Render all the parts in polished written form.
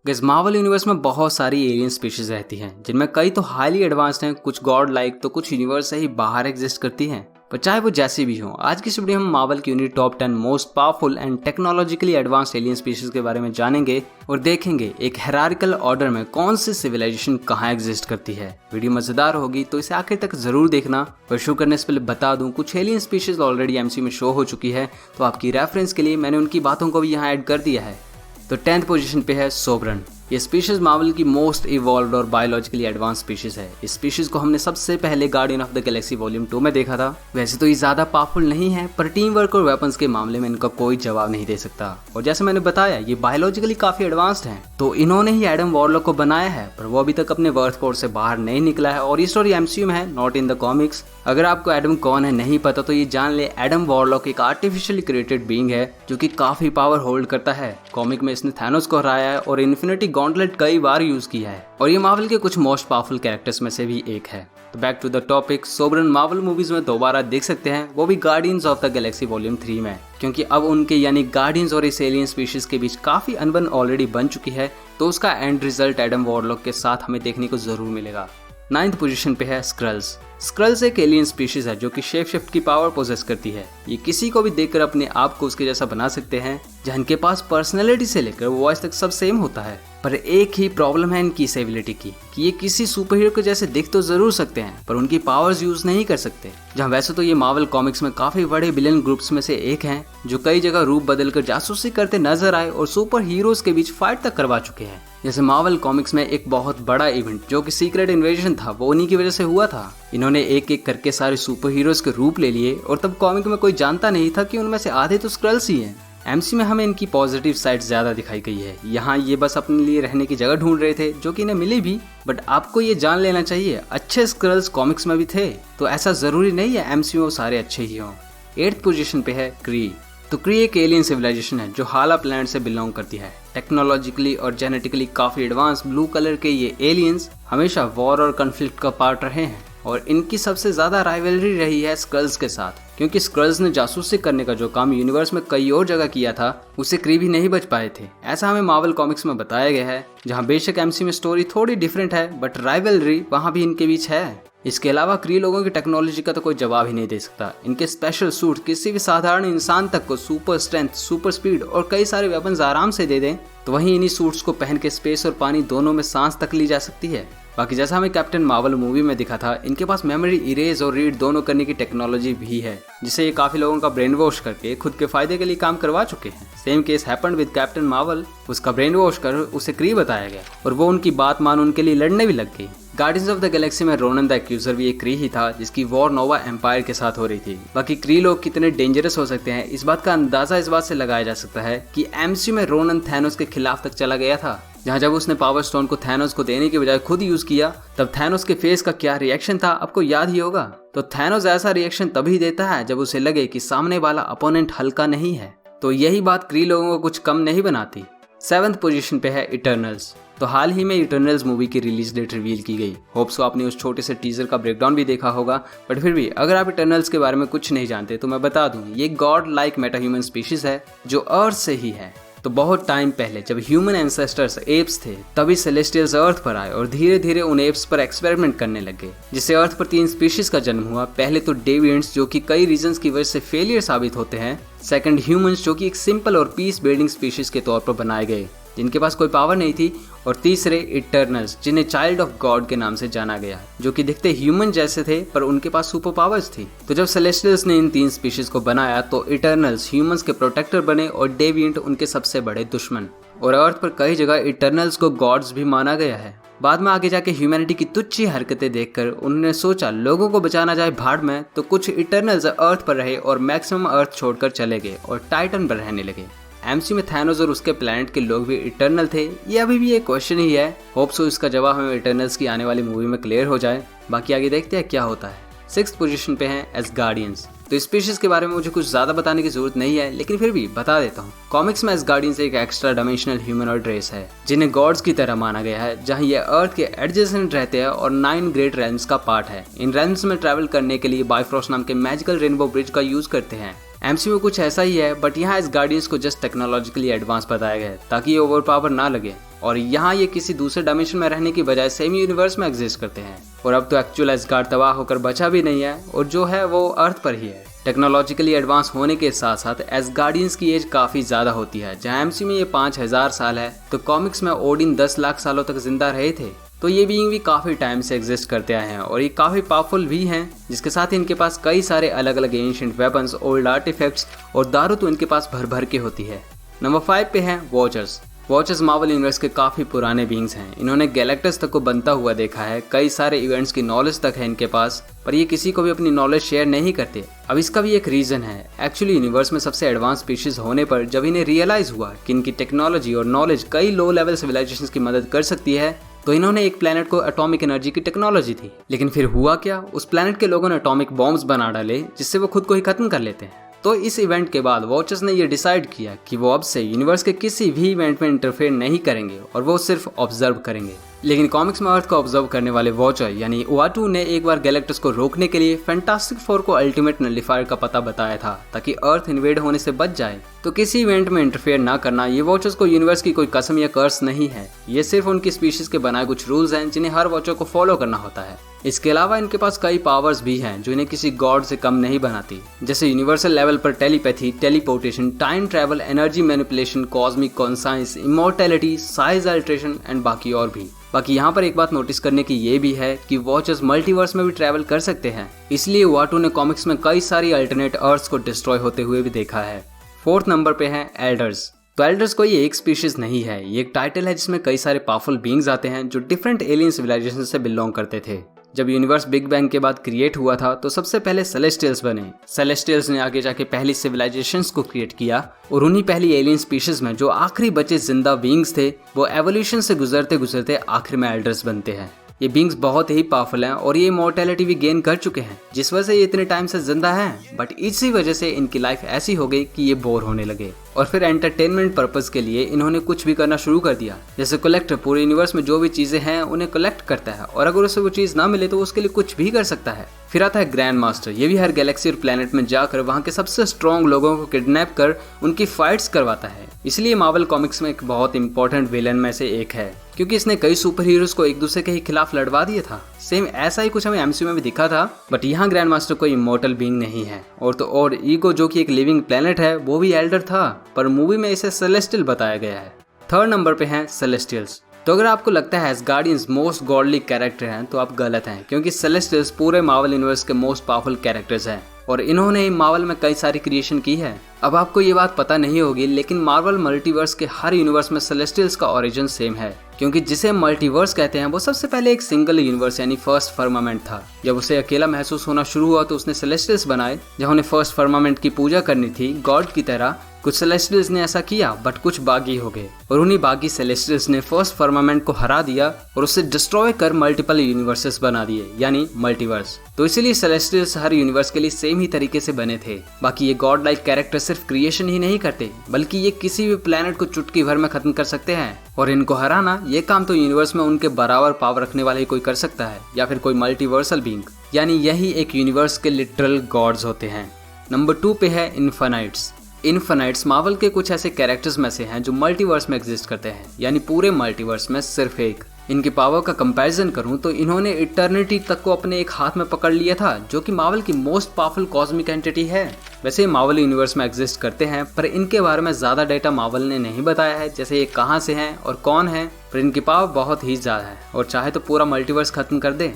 इस Marvel universe में बहुत सारी एलियन स्पीशीज रहती हैं, जिनमें कई तो हाईली एडवांस्ड हैं, कुछ गॉड लाइक तो कुछ यूनिवर्स से ही बाहर एग्जिस्ट करती हैं। पर चाहे वो जैसी भी हो, आज की इस वीडियो में मार्वल की unit top 10 most powerful and technologically advanced alien species के बारे में जानेंगे और देखेंगे एक हायरार्किकल ऑर्डर में कौन सी सिविलाइजेशन कहाँ एग्जिस्ट करती है। वीडियो मजेदार होगी तो इसे आखिर तक जरूर देखना। पर शुरू करने से पहले बता दूं, कुछ एलियन स्पीशीज ऑलरेडी एमसीयू में शो हो चुकी है, तो आपकी रेफरेंस के लिए मैंने उनकी बातों को भी यहाँ ऐड कर दिया है। तो 10th पोजीशन पे है सोबरन। ये स्पीशीज मार्वल की मोस्ट इवॉल्व्ड और बायोलॉजिकली एडवांस स्पीशीज है। इस स्पीशीज को हमने सबसे पहले guardian of the Galaxy volume 2 में देखा था। वैसे तो ये ज्यादा पावरफुल नहीं है, पर टीम वर्क और वेपन्स के मामले में इनका कोई जवाब नहीं दे सकता। और जैसे मैंने बताया, ये बायोलॉजिकली काफी एडवांस्ड है। तो इन्होंने ही एडम वॉरलॉक को बनाया है, पर वो अभी तक अपने वर्थ फोर्स से बाहर नहीं निकला है और ये स्टोरी एमसीयू में है, नॉट इन द कॉमिक्स। अगर आपको एडम कौन है नहीं पता तो ये जान ले, एडम वॉरलॉक एक आर्टिफिशियली क्रिएटेड बीइंग है जो कि काफी पावर होल्ड करता है। कॉमिक में इसने थैनोस को हराया है और इन्फिनिटी गॉन्टलेट कई बार यूज किया है, और ये मार्वल के कुछ मोस्ट पावरफुल कैरेक्टर्स में से भी एक है। तो back to the topic, sovereign Marvel movies में दोबारा देख सकते हैं, वो भी Guardians of the Galaxy volume 3 में, क्योंकि अब उनके यानी गार्डियंस और इस एलियन स्पीशीज के बीच काफी अनबन ऑलरेडी बन चुकी है। तो उसका एंड रिजल्ट एडम वॉरलॉक के साथ हमें देखने को जरूर मिलेगा। 9th पोजीशन पे है स्क्रल्स। स्क्रल्स एक एलियन स्पीशीज है जो कि शेप शिफ्ट की पावर पोजेस करती है। ये किसी को भी देखकर अपने आप को उसके जैसा बना सकते हैं, जहाँ इनके पास पर्सनैलिटी से लेकर वॉइस तक सब सेम होता है। पर एक ही प्रॉब्लम है इनकी इस एबिलिटी की कि ये किसी सुपर हीरो के जैसे दिख तो जरूर सकते हैं, पर उनकी पावर्स यूज नहीं कर सकते। जहाँ वैसे तो ये मार्वल कॉमिक्स में काफी बड़े विलेन ग्रुप्स में से एक हैं, जो कई जगह रूप बदलकर जासूसी करते नजर आए और सुपर हीरोज के बीच फाइट तक करवा चुके हैं। जैसे मार्वल कॉमिक्स में एक बहुत बड़ा इवेंट जो कि सीक्रेट इन्वेजन था, वो उन्हीं की वजह से हुआ था। इन्होंने एक एक करके सारे सुपर हीरोज के रूप ले लिए और तब कॉमिक में कोई जानता नहीं था कि उनमें से आधे तो स्क्रल्स ही हैं। एमसी में हमें इनकी पॉजिटिव साइड ज्यादा दिखाई गई है। यहाँ ये बस अपने लिए रहने की जगह ढूंढ रहे थे, जो कि इन्हें मिली भी। बट आपको ये जान लेना चाहिए, अच्छे स्क्रल्स कॉमिक्स में भी थे, तो ऐसा जरूरी नहीं है एमसी में वो सारे अच्छे ही हों। 8th पोजीशन पे है क्री। तो क्री एक एलियन सिविलाइजेशन है जो हाला प्लैनेट से बिलोंग करती है। टेक्नोलॉजिकली और जेनेटिकली काफी एडवांस ब्लू कलर के ये एलियंस हमेशा वॉर और कॉन्फ्लिक्ट का पार्ट रहे हैं, और इनकी सबसे ज्यादा राइवलरी रही है स्क्रल्स के साथ, क्योंकि स्क्रल्स ने जासूसी करने का जो काम यूनिवर्स में कई और जगह किया था, उससे क्री भी नहीं बच पाए थे। ऐसा हमें मार्वल कॉमिक्स में बताया गया है, जहां बेशक एमसी में स्टोरी थोड़ी डिफरेंट है, बट राइवलरी वहां भी इनके बीच है। इसके अलावा क्री लोगों की टेक्नोलॉजी का तो कोई जवाब ही नहीं दे सकता। इनके स्पेशल सूट किसी भी साधारण इंसान तक को सुपर स्ट्रेंथ, सुपर स्पीड और कई सारे वेपन्स आराम से दे दें, तो वहीं इन्हीं सूट्स को पहन के स्पेस और पानी दोनों में सांस तक ली जा सकती है। बाकी जैसा हमें कैप्टन मार्वल मूवी में दिखा था, इनके पास मेमोरी इरेज और रीड दोनों करने की टेक्नोलॉजी भी है, जिसे ये काफी लोगों का ब्रेन वॉश करके खुद के फायदे के लिए काम करवा चुके हैं। Same case happened with captain Marvel. उसका ब्रेन वॉश कर उसे क्री बताया गया और वो उनकी बात मान उनके लिए लड़ने भी लग गई। गार्डियंस ऑफ द गैलेक्सी में रोनन द एक्यूजर भी एक क्री ही था, जिसकी वॉर नोवा एम्पायर के साथ हो रही थी। बाकी क्री लोग कितने डेंजरस हो सकते हैं, इस बात का अंदाजा इस बात से लगाया जा सकता है कि एमसीयू में रोनन थैनोस के खिलाफ तक चला गया था, जहाँ जब उसने पावर स्टोन को थैनोस को देने के बजाय खुद यूज किया, तब थैनोस के फेस का क्या रिएक्शन था आपको याद ही होगा। तो थैनोस ऐसा रिएक्शन तभी देता है जब उसे लगे कि सामने वाला अपोनेंट हल्का नहीं है। तो यही बात क्री लोगों को कुछ कम नहीं बनाती। 7th पोजीशन पे है इटर्नल्स। तो हाल ही में इटर्नल्स मूवी की रिलीज डेट रिवील की गई। होप्स आपने उस छोटे से टीजर का ब्रेकडाउन भी देखा होगा, बट फिर भी अगर आप इटर्नल्स के बारे में कुछ नहीं जानते तो मैं बता दूं, ये God like Meta human species है जो अर्थ से ही है। तो बहुत टाइम पहले जब ह्यूमन एंसेस्टर्स एप्स थे, तभी सेलेस्टियल्स अर्थ पर आए और धीरे धीरे उन एप्स पर एक्सपेरिमेंट करने लगे, जिससे अर्थ पर 3 स्पीशीज का जन्म हुआ। पहले तो डेविएंट्स, जो कि कई रीजंस की वजह से फेलियर साबित होते हैं। सेकंड ह्यूमंस, जो कि एक सिंपल और पीस बिल्डिंग स्पीशीज के तौर पर बनाए गए, जिनके पास कोई पावर नहीं थी। और तीसरे इटर्नल्स, जिन्हें चाइल्ड ऑफ गॉड के नाम से जाना गया, जो कि दिखते ह्यूमन जैसे थे पर उनके पास सुपर पावर्स थी। तो जब सेलेस्टियल्स ने इन 3 स्पीशीज को बनाया, तो इटर्नल्स ह्यूमंस के प्रोटेक्टर बने और डेविएंट उनके सबसे बड़े दुश्मन। और अर्थ पर कई जगह इटर्नल्स को गॉड्स भी माना गया है। बाद में आगे जाके ह्यूमैनिटी की तुच्छी हरकतें देखकर उन्होंने सोचा लोगों को बचाना जाए भाड़ में, तो कुछ इटर्नल्स अर्थ पर रहे और मैक्सिमम अर्थ छोड़कर चले गए और टाइटन पर रहने लगे। एमसीयू में थैनोस और उसके प्लैनेट के लोग भी इटर्नल थे, ये अभी भी एक क्वेश्चन ही है। होप सो इसका जवाब हमें इटर्नल्स की आने वाली मूवी में क्लियर हो जाए। बाकी आगे देखते हैं क्या होता है। 6th पोजीशन पे हैं एसगार्डियंस। तो स्पीशीज के बारे में मुझे कुछ ज्यादा बताने की जरूरत नहीं है, लेकिन फिर भी बता देता हूँ। कॉमिक्स में एसगार्डियंस एक एक्स्ट्रा डायमेंशनल ह्यूमनॉइड रेस है, जिन्हें गॉड्स की तरह माना गया है, जहाँ ये अर्थ के एडजेसेंट रहते हैं और 9 ग्रेट रेल्म्स का पार्ट है। इन रेल्म्स में ट्रैवल करने के लिए बाइफ्रॉस्ट नाम के मैजिकल रेनबो ब्रिज का यूज करते हैं। एमसीयू में कुछ ऐसा ही है, बट यहाँ एसगार्डियंस को जस्ट टेक्नोलॉजिकली एडवांस बताया गया है ताकि ये ओवर पावर ना लगे। और यहाँ ये किसी दूसरे डायमेंशन में रहने की बजाय सेम यूनिवर्स में एग्जिस्ट करते हैं। और अब तो एक्चुअल एसगार्ड तबाह होकर बचा भी नहीं है और जो है वो अर्थ पर ही है। टेक्नोलॉजिकली एडवांस होने के साथ साथ एसगार्डियंस की एज काफी ज्यादा होती है। जहाँ एमसीयू में ये 5000 साल है तो कॉमिक्स में ओडिन 10 लाख सालों तक जिंदा रहे थे। तो ये बीइंग भी काफी टाइम से एग्जिस्ट करते आए हैं और ये काफी पावरफुल भी हैं, जिसके साथ इनके पास कई सारे अलग अलग एंशिएंट वेपन्स, ओल्ड आर्टिफैक्ट्स और दारू तो इनके पास भर भर के होती है। नंबर 5 पे हैं वॉचर्स। वॉचर्स मार्वल यूनिवर्स के काफी पुराने बींग्स हैं। इन्होंने गैलेक्टस तक को बनता हुआ देखा है, कई सारे इवेंट्स की नॉलेज तक है इनके पास, पर ये किसी को भी अपनी नॉलेज शेयर नहीं करते। अब इसका भी एक रीजन है। एक्चुअली यूनिवर्स में सबसे एडवांस स्पीशीज होने पर जब इन्हें रियलाइज हुआ कि इनकी टेक्नोलॉजी और नॉलेज कई लो लेवल सिविलाइजेशंस की मदद कर सकती है, तो इन्होंने एक प्लेनेट को एटॉमिक एनर्जी की टेक्नोलॉजी थी। लेकिन फिर हुआ क्या, उस प्लेनेट के लोगों ने एटॉमिक बॉम्ब्स बना डाले जिससे वो खुद को ही खत्म कर लेते हैं। तो इस इवेंट के बाद वॉचर्स ने ये डिसाइड किया कि वो अब से यूनिवर्स के किसी भी इवेंट में इंटरफेयर नहीं करेंगे और वो सिर्फ ऑब्जर्व करेंगे। लेकिन कॉमिक्स में अर्थ को ऑब्जर्व करने वाले वॉचर यानी उआटू ने एक बार गैलेक्टस को रोकने के लिए फैंटास्टिक फोर को अल्टीमेट नलिफायर का पता बताया था ताकि अर्थ इन्वेड होने से बच जाए। तो किसी इवेंट में इंटरफेयर ना करना ये वॉचर्स को यूनिवर्स की कोई कसम या कर्स नहीं है, ये सिर्फ उनकी स्पीशीज के बनाए कुछ रूल्स हैं जिन्हें हर वॉचर को फॉलो करना होता है। इसके अलावा इनके पास कई पावर्स भी हैं जो इन्हें किसी गॉड से कम नहीं बनाती, जैसे यूनिवर्सल लेवल पर telepathy, teleportation, time travel, energy manipulation, cosmic conscience, immortality, size alteration and बाकी और भी। बाकी यहाँ पर एक बात नोटिस करने की ये भी है कि वॉचर्स मल्टीवर्स में भी ट्रैवल कर सकते हैं, इसलिए वाटू ने कॉमिक्स में कई सारी अल्टरनेट अर्थ्स को डिस्ट्रॉय होते हुए भी देखा है। 4th नंबर पे है एल्डर्स। तो एल्डर्स कोई एक स्पीशीज नहीं है, ये एक टाइटल है जिसमें कई सारे पावरफुल बीइंग्स आते हैं जो डिफरेंट एलियन सिविलाइजेशन से बिलोंग करते थे। जब यूनिवर्स बिग बैंग के बाद क्रिएट हुआ था तो सबसे पहले सेलेस्टियल्स बने। सेलेस्टियल्स ने आगे जाके पहली सिविलाइजेशंस को क्रिएट किया और उन्हीं पहली एलियन स्पीशीज में जो आखिरी बचे जिंदा बीइंग्स थे वो एवोल्यूशन से गुजरते गुजरते आखिर में एल्डर्स बनते हैं। ये बीइंग्स बहुत ही पावरफुल हैं और ये इमॉर्टैलिटी भी गेन कर चुके हैं, जिस वजह से ये इतने टाइम से जिंदा हैं। बट इसी वजह से इनकी लाइफ ऐसी हो गई कि ये बोर होने लगे और फिर एंटरटेनमेंट पर्पस के लिए इन्होंने कुछ भी करना शुरू कर दिया। जैसे कलेक्टर पूरे यूनिवर्स में जो भी चीजें हैं उन्हें कलेक्ट करता है और अगर उसे वो चीज ना मिले तो उसके लिए कुछ भी कर सकता है। फिर आता है ग्रैंड मास्टर। ये भी हर गैलेक्सी और प्लेनेट में जाकर वहाँ के सबसे स्ट्रॉन्ग लोगों को किडनैप कर उनकी फाइट्स करवाता है। इसलिए मार्वल कॉमिक्स में एक बहुत इंपॉर्टेंट विलन में से एक है, क्योंकि इसने कई सुपर हीरोज को एक दूसरे के ही खिलाफ लड़वा दिया था। सेम ऐसा ही कुछ हमें एमसीयू में भी दिखा था, बट यहाँ ग्रैंड मास्टर कोई इमॉर्टल बीइंग नहीं है। और तो और ईगो जो कि एक लिविंग प्लेनेट है वो भी एल्डर था, पर मूवी में इसे सेलेस्टियल बताया गया है। 3rd नंबर पे हैं सेलेस्टियल्स। तो अगर आपको लगता है एसगार्डियंस मोस्ट गॉडली कैरेक्टर हैं तो आप गलत हैं, क्योंकि सेलेस्टियल्स पूरे मार्वल यूनिवर्स के मोस्ट पावरफुल कैरेक्टर्स हैं और इन्होंने मार्वल में कई सारी क्रिएशन की है। अब आपको ये बात पता नहीं होगी, लेकिन मार्वल मल्टीवर्स के हर यूनिवर्स में सेलेस्टियल्स का ओरिजिन सेम है, क्योंकि जिसे मल्टीवर्स कहते हैं वो सबसे पहले एक सिंगल यूनिवर्स यानी फर्स्ट फर्मामेंट था। जब उसे अकेला महसूस होना शुरू हुआ तो उसने सेलेस्टियल्स बनाए, जहाँ उन्हें फर्स्ट फर्मामेंट की पूजा करनी थी गॉड की तरह। कुछ सेलेस्टियल्स ने ऐसा किया बट कुछ बागी हो गए और उन्हीं बागी सेलेस्टियल्स ने फर्स्ट फर्मामेंट को हरा दिया और उसे डिस्ट्रॉय कर मल्टीपल यूनिवर्सेस बना दिए यानी मल्टीवर्स। तो इसीलिए सेलेस्टियल्स हर यूनिवर्स के लिए सेम ही तरीके से बने थे। बाकी ये गॉड लाइक कैरेक्टर सिर्फ क्रिएशन ही नहीं करते, बल्कि ये किसी भी प्लेनेट को चुटकी भर में खत्म कर सकते हैं और इनको हराना ये काम तो यूनिवर्स में उनके बराबर पावर रखने वाले ही कोई कर सकता है, या फिर कोई मल्टीवर्सल बीइंग, यानी यही एक यूनिवर्स के लिटरल गॉड्स होते हैं। नंबर 2 पे है इन्फिनाइट्स। इन्फिनाइट्स मार्वल के कुछ ऐसे कैरेक्टर्स में से हैं जो मल्टीवर्स में एग्जिस्ट करते हैं, यानी पूरे मल्टीवर्स में सिर्फ एक। इनकी पावर का कंपैरिजन करूं तो इन्होंने इटर्निटी तक को अपने एक हाथ में पकड़ लिया था, जो कि मार्वल की मोस्ट पावरफुल कॉस्मिक एंटिटी है। वैसे मार्वल यूनिवर्स में एग्जिस्ट करते हैं, पर इनके बारे में ज्यादा डेटा मार्वल ने नहीं बताया है, जैसे ये कहां से हैं और कौन है, पर इनकी पावर बहुत ही ज्यादा है और चाहे तो पूरा मल्टीवर्स खत्म कर दे।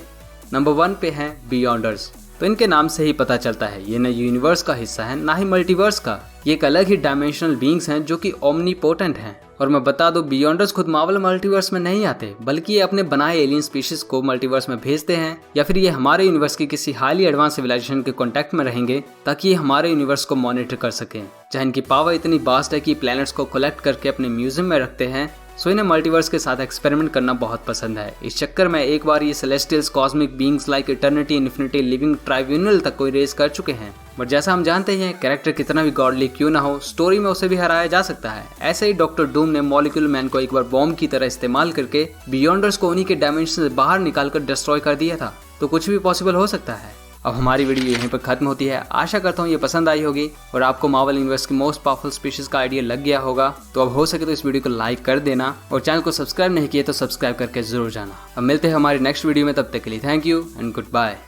नंबर 1 पे हैं बियॉन्डर्स। तो इनके नाम से ही पता चलता है ये न यूनिवर्स का हिस्सा है ना ही मल्टीवर्स का। ये एक अलग ही डायमेंशनल बीइंग्स हैं जो कि ओमनीपोटेंट हैं। और मैं बता दूं, बियॉन्डर्स खुद मार्वल मल्टीवर्स में नहीं आते, बल्कि ये अपने बनाए एलियन स्पीशीज को मल्टीवर्स में भेजते हैं, या फिर ये हमारे यूनिवर्स की किसी हाईली एडवांस सिविलाइजेशन के कांटेक्ट में रहेंगे ताकि ये हमारे यूनिवर्स को मॉनिटर कर सकें। जहाँ इनकी पावर इतनी वास्ट है कि प्लैनेट्स को कलेक्ट करके अपने म्यूजियम में रखते हैं, सो इन्हें मल्टीवर्स के साथ एक्सपेरिमेंट करना बहुत पसंद है। इस चक्कर में एक बार ये celestials cosmic beings like eternity, infinity, living tribunal तक को इरेज कर चुके हैं। बट जैसा हम जानते हैं, कैरेक्टर कितना भी गॉडली क्यों ना हो, स्टोरी में उसे भी हराया जा सकता है। ऐसे ही डॉक्टर डूम ने मॉलिक्यूल मैन को एक बार बॉम्ब की तरह इस्तेमाल करके बियॉन्डर्स को उन्हीं के डायमेंशन से बाहर निकालकर डिस्ट्रॉय कर दिया था। तो कुछ भी पॉसिबल हो सकता है। अब हमारी वीडियो यहीं पर खत्म होती है। आशा करता हूँ ये पसंद आई होगी और आपको मार्वल यूनिवर्स की मोस्ट पावरफुल स्पीशीज का आइडिया लग गया होगा। तो अब हो सके तो इस वीडियो को लाइक कर देना और चैनल को सब्सक्राइब नहीं किया तो सब्सक्राइब करके जरूर जाना। अब मिलते हैं हमारी नेक्स्ट वीडियो में, तब तक के लिए thank you and good bye.